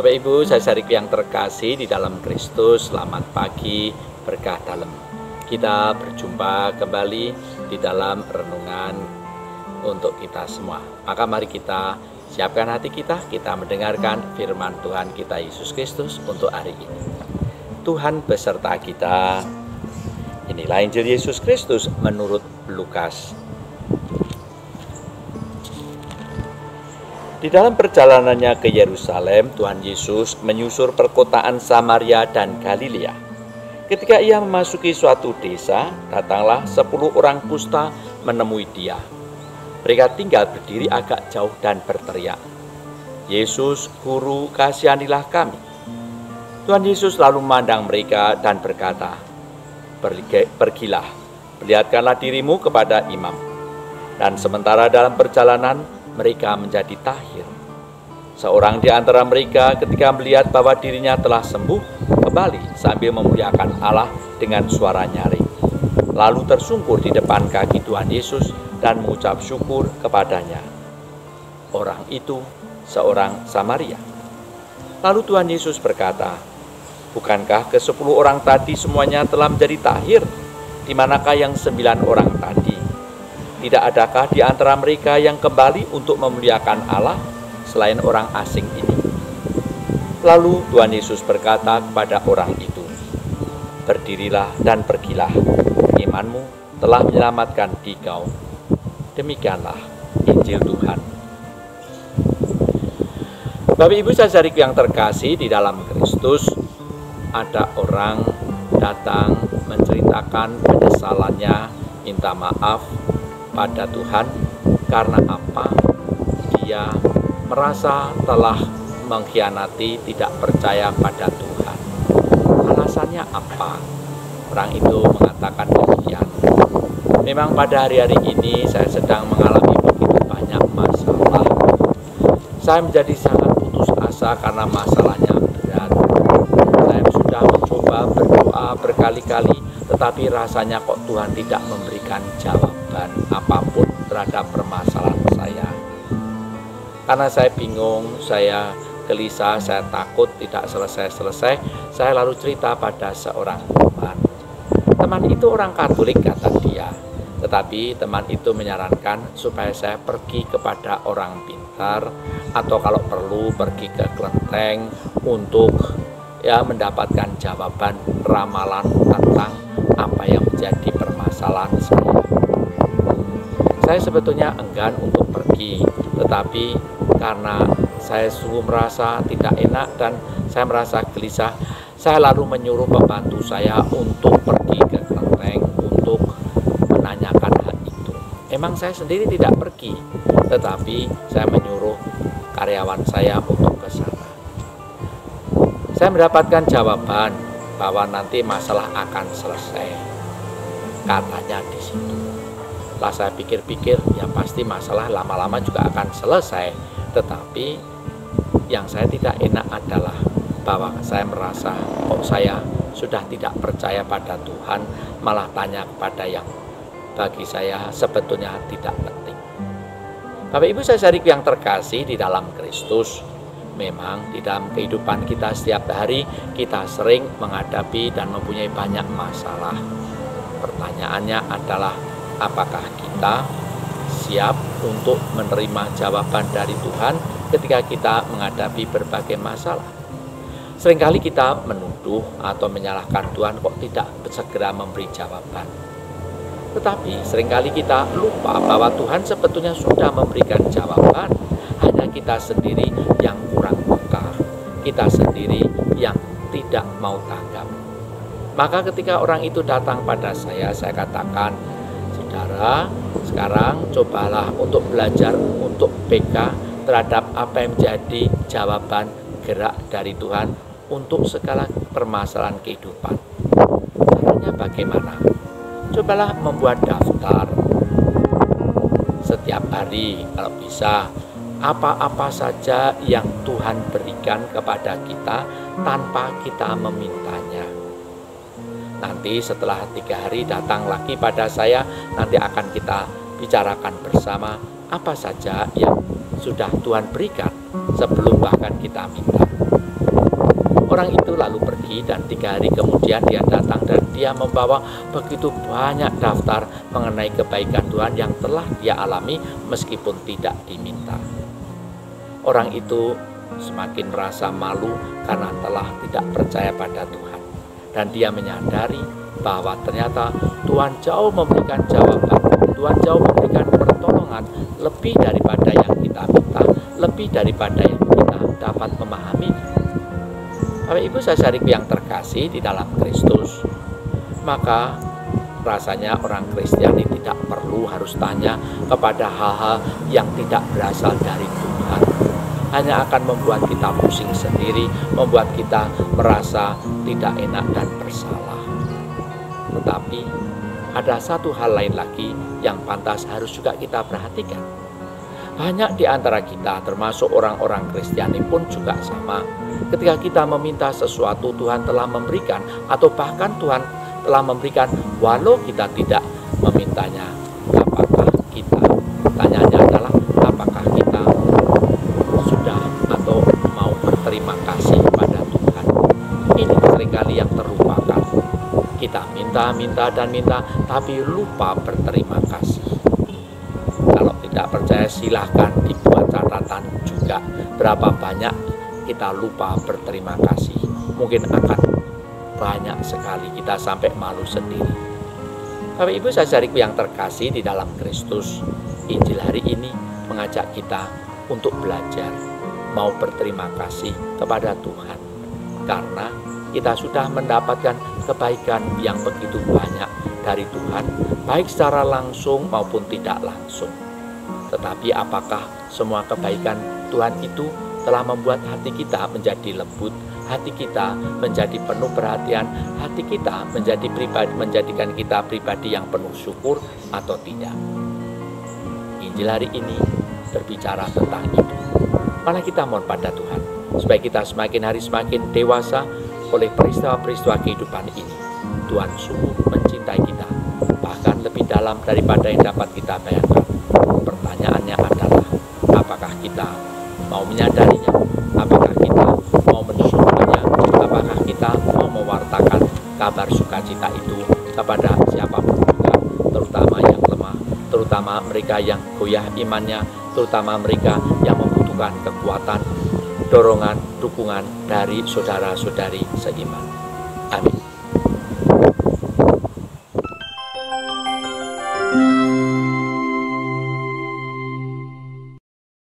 Bapak Ibu, saudaraku yang terkasih di dalam Kristus, selamat pagi, berkah dalam. Kita berjumpa kembali di dalam renungan untuk kita semua. Maka mari kita siapkan hati kita mendengarkan firman Tuhan kita Yesus Kristus untuk hari ini. Tuhan beserta kita. Inilah Injil Yesus Kristus menurut Lukas. Di dalam perjalanannya ke Yerusalem, Tuhan Yesus menyusur perkotaan Samaria dan Galilea. Ketika ia memasuki suatu desa, datanglah 10 orang kusta menemui dia. Mereka tinggal berdiri agak jauh dan berteriak, "Yesus, Guru, kasihanilah kami." Tuhan Yesus lalu memandang mereka dan berkata, "Pergilah, perlihatkanlah dirimu kepada imam." Dan sementara dalam perjalanan, mereka menjadi tahir. Seorang di antara mereka ketika melihat bahwa dirinya telah sembuh, kembali sambil memuliakan Allah dengan suara nyaring. Lalu tersungkur di depan kaki Tuhan Yesus dan mengucap syukur kepadanya. Orang itu seorang Samaria. Lalu Tuhan Yesus berkata, "Bukankah ke-10 orang tadi semuanya telah menjadi tahir? Di manakah yang 9 orang tadi? Tidak adakah di antara mereka yang kembali untuk memuliakan Allah selain orang asing ini?" Lalu Tuhan Yesus berkata kepada orang itu, "Berdirilah dan pergilah, imanmu telah menyelamatkan engkau." Demikianlah Injil Tuhan. Bapak Ibu saudaraku yang terkasih di dalam Kristus, ada orang datang menceritakan penyesalannya, minta maaf pada Tuhan karena apa? Dia merasa telah mengkhianati, tidak percaya pada Tuhan. Alasannya apa? Orang itu mengatakan demikian. Memang pada hari-hari ini saya sedang mengalami begitu banyak masalah. Saya menjadi sangat putus asa karena masalahnya berat. Saya sudah mencoba berdoa berkali-kali, tetapi rasanya kok Tuhan tidak memberikan jawaban apapun terhadap permasalahan saya. Karena saya bingung, saya gelisah, saya takut tidak selesai-selesai, saya lalu cerita pada seorang teman. Teman itu orang Katolik, kata dia. Tetapi teman itu menyarankan supaya saya pergi kepada orang pintar, atau kalau perlu pergi ke kelenteng untuk mendapatkan jawaban ramalan tentang apa yang menjadi permasalahan saya. Saya sebetulnya enggan untuk pergi, tetapi karena saya sungguh merasa tidak enak dan saya merasa gelisah, saya lalu menyuruh pembantu saya untuk pergi ke kelenteng untuk menanyakan hal itu. Memang saya sendiri tidak pergi, tetapi saya menyuruh karyawan saya untuk ke sana. Saya mendapatkan jawaban bahwa nanti masalah akan selesai, katanya di situ. Setelah saya pikir-pikir, ya pasti masalah lama-lama juga akan selesai. Tetapi yang saya tidak enak adalah bahwa saya merasa kok saya sudah tidak percaya pada Tuhan, malah tanya kepada yang bagi saya sebetulnya tidak penting. Bapak Ibu saudaraku yang terkasih di dalam Kristus, memang di dalam kehidupan kita setiap hari kita sering menghadapi dan mempunyai banyak masalah. Pertanyaannya adalah, apakah kita siap untuk menerima jawaban dari Tuhan ketika kita menghadapi berbagai masalah? Seringkali kita menuduh atau menyalahkan Tuhan kok tidak segera memberi jawaban. Tetapi seringkali kita lupa bahwa Tuhan sebetulnya sudah memberikan jawaban. Hanya kita sendiri yang kurang peka, kita sendiri yang tidak mau tanggap. Maka ketika orang itu datang pada saya katakan, "Saudara, sekarang cobalah untuk belajar untuk peka terhadap apa yang menjadi jawaban gerak dari Tuhan untuk segala permasalahan kehidupan." Caranya bagaimana? Cobalah membuat daftar setiap hari kalau bisa, apa-apa saja yang Tuhan berikan kepada kita tanpa kita memintanya. Nanti setelah 3 hari datang lagi pada saya, nanti akan kita bicarakan bersama apa saja yang sudah Tuhan berikan sebelum bahkan kita minta. Orang itu lalu pergi dan 3 hari kemudian dia datang dan dia membawa begitu banyak daftar mengenai kebaikan Tuhan yang telah dia alami meskipun tidak diminta. Orang itu semakin merasa malu karena telah tidak percaya pada Tuhan. Dan dia menyadari bahwa ternyata Tuhan jauh memberikan jawaban, Tuhan jauh memberikan pertolongan lebih daripada yang kita minta, lebih daripada yang kita dapat memahami. Bapak Ibu saudaraku yang terkasih di dalam Kristus, maka rasanya orang Kristiani tidak perlu harus tanya kepada hal-hal yang tidak berasal dari Tuhan. Hanya akan membuat kita pusing sendiri, membuat kita merasa tidak enak dan bersalah. Tetapi ada satu hal lain lagi yang pantas harus juga kita perhatikan. Banyak di antara kita, termasuk orang-orang Kristiani pun juga sama. Ketika kita meminta sesuatu, Tuhan telah memberikan, atau bahkan Tuhan telah memberikan walau kita tidak memintanya. Apakah kita, pertanyaannya adalah apakah kita sudah atau mau berterima kasih pada Tuhan? Ini seringkali yang terlupakan. Kita minta dan minta, tapi lupa berterima kasih. Kalau tidak percaya silahkan dibuat catatan juga berapa banyak kita lupa berterima kasih. Mungkin akan banyak sekali kita sampai malu sendiri. Bapak Ibu saudaraku yang terkasih di dalam Kristus, Injil hari ini mengajak kita untuk belajar mau berterima kasih kepada Tuhan, karena kita sudah mendapatkan kebaikan yang begitu banyak dari Tuhan, baik secara langsung maupun tidak langsung. Tetapi apakah semua kebaikan Tuhan itu telah membuat hati kita menjadi lembut, hati kita menjadi penuh perhatian, hati kita menjadikan kita pribadi yang penuh syukur atau tidak? Injil hari ini berbicara tentang itu. Mari kita mohon pada Tuhan, supaya kita semakin hari semakin dewasa oleh peristiwa-peristiwa kehidupan ini. Tuhan sungguh mencintai kita, bahkan lebih dalam daripada yang dapat kita bayangkan. Pertanyaannya adalah, apakah kita mau menyadarinya? Apakah kita mau mensyukurinya? Apakah kita mau mewartakan kabar sukacita itu kepada siapapun juga, terutama yang lemah, terutama mereka yang goyah imannya, terutama mereka yang membutuhkan kekuatan, dorongan, dukungan dari saudara-saudari seiman. Amin.